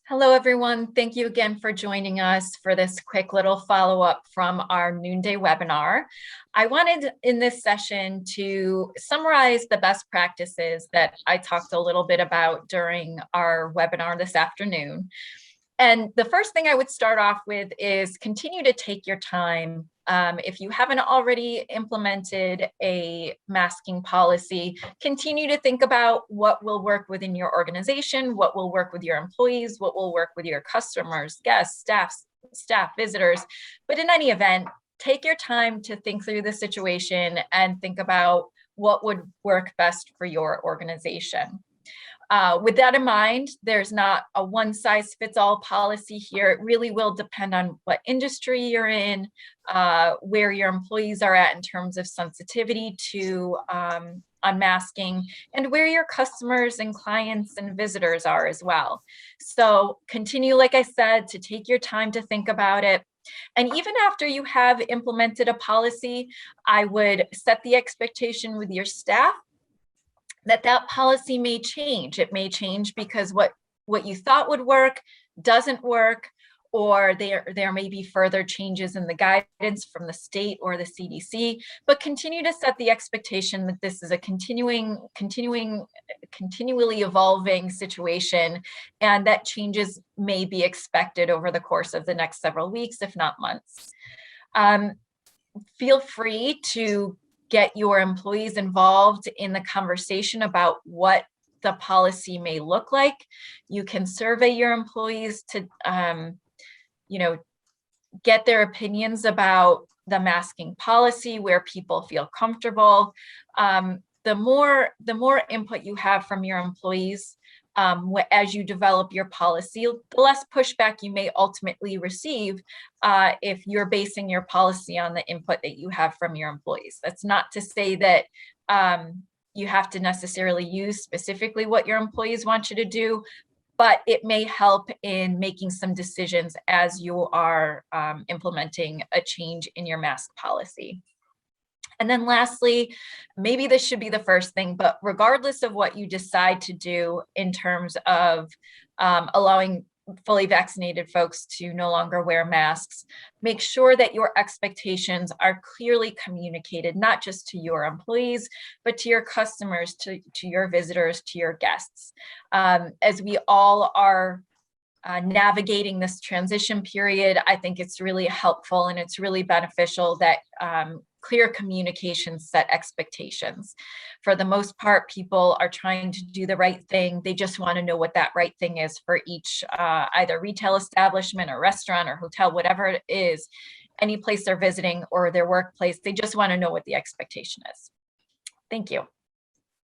Hello, everyone. Thank you again for joining us for this quick little follow-up from our noonday webinar. I wanted in this session to summarize the best practices that I talked a little bit about during our webinar this afternoon. And the first thing I would start off with is continue to take your time. If you haven't already implemented a masking policy, continue to think about what will work within your organization, what will work with your employees, what will work with your customers, guests, staff, visitors. But in any event, take your time to think through the situation and think about what would work best for your organization. With that in mind, there's not a one-size-fits-all policy here. It really will depend on what industry you're in, where your employees are at in terms of sensitivity to unmasking, and where your customers and clients and visitors are as well. So continue, like I said, to take your time to think about it. And even after you have implemented a policy, I would set the expectation with your staff that policy may change. It may change because what you thought would work doesn't work, or there may be further changes in the guidance from the state or the CDC, but continue to set the expectation that this is a continually evolving situation, and that changes may be expected over the course of the next several weeks, if not months. Feel free to get your employees involved in the conversation about what the policy may look like. You can survey your employees to, get their opinions about the masking policy, where people feel comfortable. The more input you have from your employees as you develop your policy, the less pushback you may ultimately receive if you're basing your policy on the input that you have from your employees. That's not to say that you have to necessarily use specifically what your employees want you to do, but it may help in making some decisions as you are implementing a change in your mask policy. And then lastly, maybe this should be the first thing, but regardless of what you decide to do in terms of allowing fully vaccinated folks to no longer wear masks, make sure that your expectations are clearly communicated, not just to your employees, but to your customers, to your visitors, to your guests. As we all are navigating this transition period, I think it's really helpful and it's really beneficial that clear communication set expectations. For the most part, people are trying to do the right thing. They just want to know what that right thing is for each either retail establishment or restaurant or hotel, whatever it is, any place they're visiting or their workplace. They just want to know what the expectation is. Thank you.